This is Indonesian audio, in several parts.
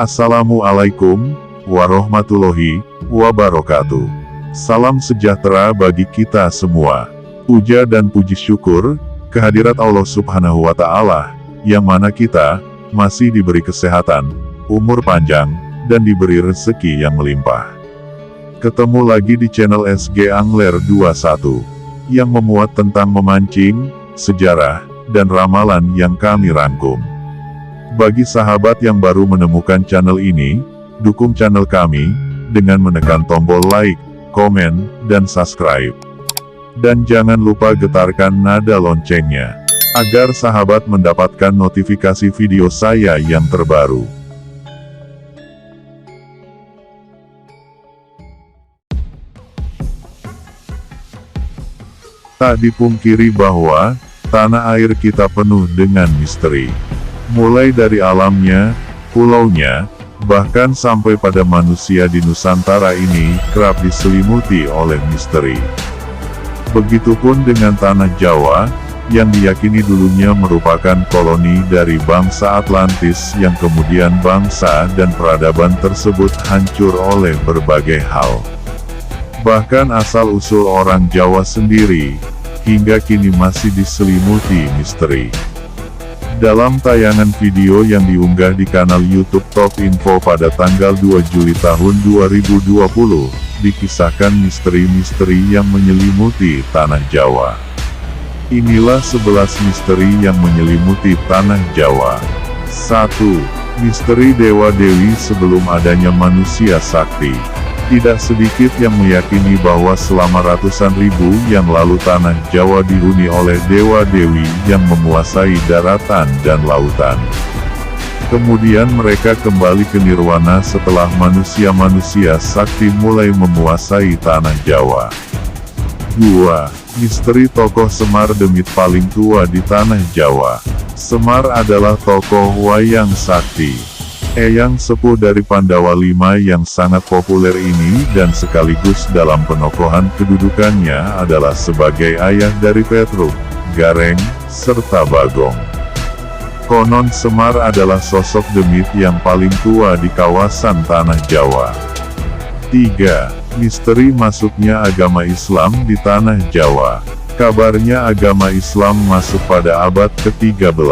Assalamualaikum warahmatullahi wabarakatuh. Salam sejahtera bagi kita semua. Puja dan puji syukur kehadirat Allah Subhanahu wa Ta'ala, yang mana kita masih diberi kesehatan, umur panjang, dan diberi rezeki yang melimpah. Ketemu lagi di channel SG Angler 21 yang memuat tentang memancing, sejarah, dan ramalan yang kami rangkum. Bagi sahabat yang baru menemukan channel ini, dukung channel kami dengan menekan tombol like, komen, dan subscribe. Dan jangan lupa getarkan nada loncengnya, agar sahabat mendapatkan notifikasi video saya yang terbaru. Tak dipungkiri bahwa tanah air kita penuh dengan misteri. Mulai dari alamnya, pulaunya, bahkan sampai pada manusia di Nusantara ini kerap diselimuti oleh misteri. Begitupun dengan tanah Jawa, yang diyakini dulunya merupakan koloni dari bangsa Atlantis yang kemudian bangsa dan peradaban tersebut hancur oleh berbagai hal. Bahkan asal-usul orang Jawa sendiri, hingga kini masih diselimuti misteri. Dalam tayangan video yang diunggah di kanal YouTube Top Info pada tanggal 2 Juli tahun 2020, dikisahkan misteri-misteri yang menyelimuti tanah Jawa. Inilah 11 misteri yang menyelimuti tanah Jawa. 1. Misteri Dewa-Dewi sebelum adanya manusia sakti. Tidak sedikit yang meyakini bahwa selama ratusan ribu yang lalu tanah Jawa dihuni oleh dewa-dewi yang menguasai daratan dan lautan. Kemudian mereka kembali ke nirwana setelah manusia-manusia sakti mulai menguasai tanah Jawa. 2. Misteri tokoh Semar Demit paling tua di tanah Jawa. Semar adalah tokoh wayang sakti, eyang sepuh dari Pandawa V yang sangat populer ini dan sekaligus dalam penokohan kedudukannya adalah sebagai ayah dari Petruk, Gareng, serta Bagong. Konon Semar adalah sosok demit yang paling tua di kawasan tanah Jawa. 3. Misteri masuknya agama Islam di tanah Jawa. Kabarnya agama Islam masuk pada abad ke-13.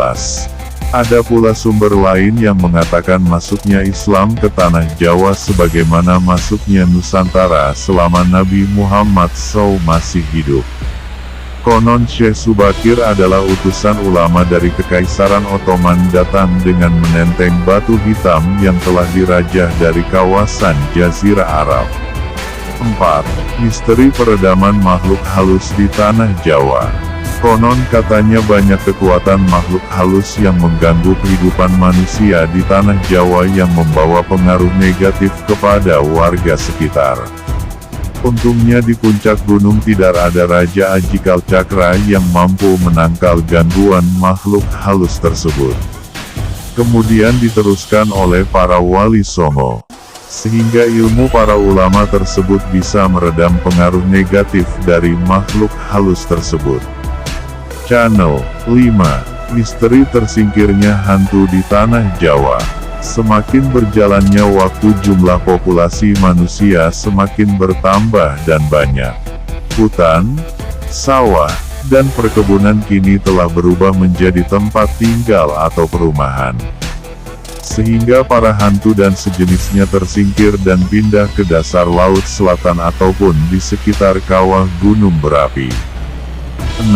Ada pula sumber lain yang mengatakan masuknya Islam ke tanah Jawa sebagaimana masuknya Nusantara selama Nabi Muhammad SAW masih hidup. Konon Syekh Subakir adalah utusan ulama dari Kekaisaran Ottoman datang dengan menenteng batu hitam yang telah dirajah dari kawasan Jazirah Arab. 4. Misteri peredaman makhluk halus di tanah Jawa. Konon katanya banyak kekuatan makhluk halus yang mengganggu kehidupan manusia di tanah Jawa yang membawa pengaruh negatif kepada warga sekitar. Untungnya di puncak gunung tidak ada Raja Ajikal Cakra yang mampu menangkal gangguan makhluk halus tersebut. Kemudian diteruskan oleh para wali songo, sehingga ilmu para ulama tersebut bisa meredam pengaruh negatif dari makhluk halus tersebut. Channel 5. Misteri tersingkirnya hantu di tanah Jawa. Semakin berjalannya waktu jumlah populasi manusia semakin bertambah dan banyak. Hutan, sawah, dan perkebunan kini telah berubah menjadi tempat tinggal atau perumahan. Sehingga para hantu dan sejenisnya tersingkir dan pindah ke dasar laut selatan ataupun di sekitar kawah gunung berapi. 6.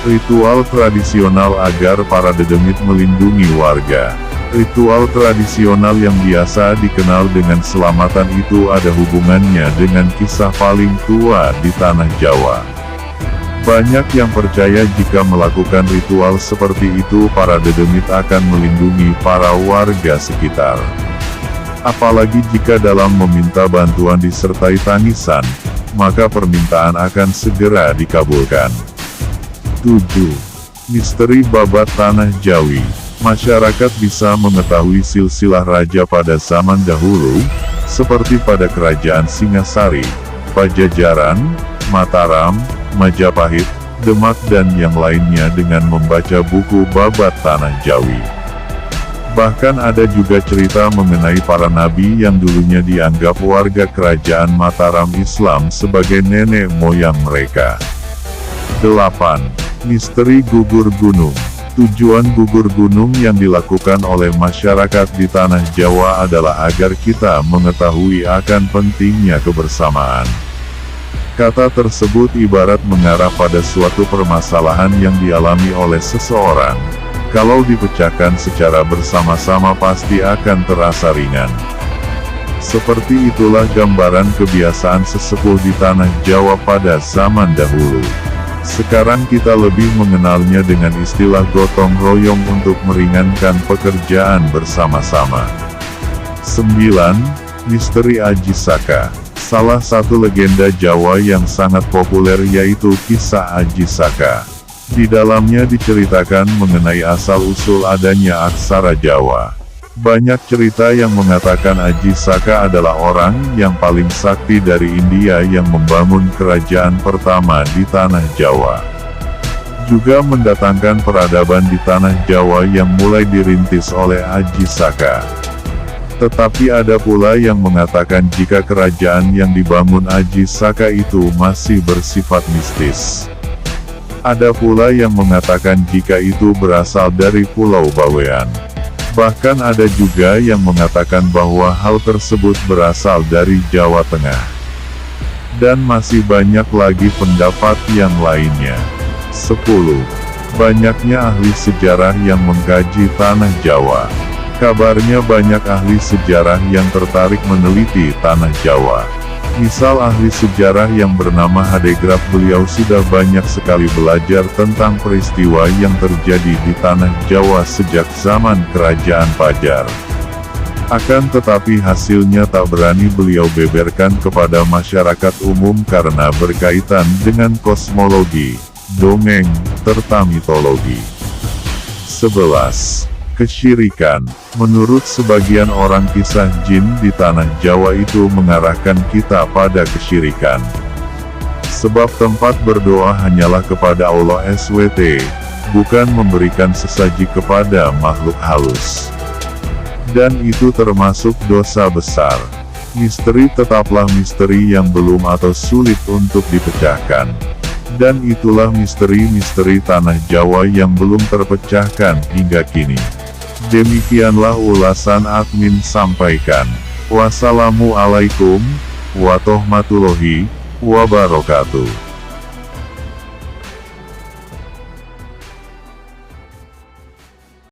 Ritual tradisional agar para dedemit melindungi warga. Ritual tradisional yang biasa dikenal dengan selamatan itu ada hubungannya dengan kisah paling tua di tanah Jawa. Banyak yang percaya jika melakukan ritual seperti itu para dedemit akan melindungi para warga sekitar. Apalagi jika dalam meminta bantuan disertai tangisan, maka permintaan akan segera dikabulkan. 7. Misteri babat tanah Jawi. Masyarakat bisa mengetahui silsilah raja pada zaman dahulu, seperti pada kerajaan Singasari, Pajajaran, Mataram, Majapahit, Demak dan yang lainnya dengan membaca buku babat tanah Jawi. Bahkan ada juga cerita mengenai para nabi yang dulunya dianggap warga kerajaan Mataram Islam sebagai nenek moyang mereka. 8. Misteri gugur gunung. Tujuan gugur gunung yang dilakukan oleh masyarakat di tanah Jawa adalah agar kita mengetahui akan pentingnya kebersamaan. Kata tersebut ibarat mengarah pada suatu permasalahan yang dialami oleh seseorang. Kalau dipecahkan secara bersama-sama pasti akan terasa ringan. Seperti itulah gambaran kebiasaan sesepuh di tanah Jawa pada zaman dahulu. Sekarang kita lebih mengenalnya dengan istilah gotong royong untuk meringankan pekerjaan bersama-sama. 9. Misteri Aji Saka. Salah satu legenda Jawa yang sangat populer yaitu kisah Aji Saka. Di dalamnya diceritakan mengenai asal-usul adanya aksara Jawa. Banyak cerita yang mengatakan Aji Saka adalah orang yang paling sakti dari India yang membangun kerajaan pertama di tanah Jawa. Juga mendatangkan peradaban di tanah Jawa yang mulai dirintis oleh Aji Saka. Tetapi ada pula yang mengatakan jika kerajaan yang dibangun Aji Saka itu masih bersifat mistis. Ada pula yang mengatakan jika itu berasal dari Pulau Bawean. Bahkan ada juga yang mengatakan bahwa hal tersebut berasal dari Jawa Tengah. Dan masih banyak lagi pendapat yang lainnya. 10. Banyaknya ahli sejarah yang mengkaji tanah Jawa. Kabarnya banyak ahli sejarah yang tertarik meneliti tanah Jawa. Misal ahli sejarah yang bernama Hadegraf, beliau sudah banyak sekali belajar tentang peristiwa yang terjadi di tanah Jawa sejak zaman Kerajaan Pajar. Akan tetapi hasilnya tak berani beliau beberkan kepada masyarakat umum karena berkaitan dengan kosmologi, dongeng, serta mitologi. 11. Kesyirikan. Menurut sebagian orang kisah jin di tanah Jawa itu mengarahkan kita pada kesyirikan. Sebab tempat berdoa hanyalah kepada Allah SWT, bukan memberikan sesaji kepada makhluk halus. Dan itu termasuk dosa besar. Misteri tetaplah misteri yang belum atau sulit untuk dipecahkan. Dan itulah misteri-misteri tanah Jawa yang belum terpecahkan hingga kini. Demikianlah ulasan admin sampaikan. Wassalamualaikum warahmatullahi wabarakatuh.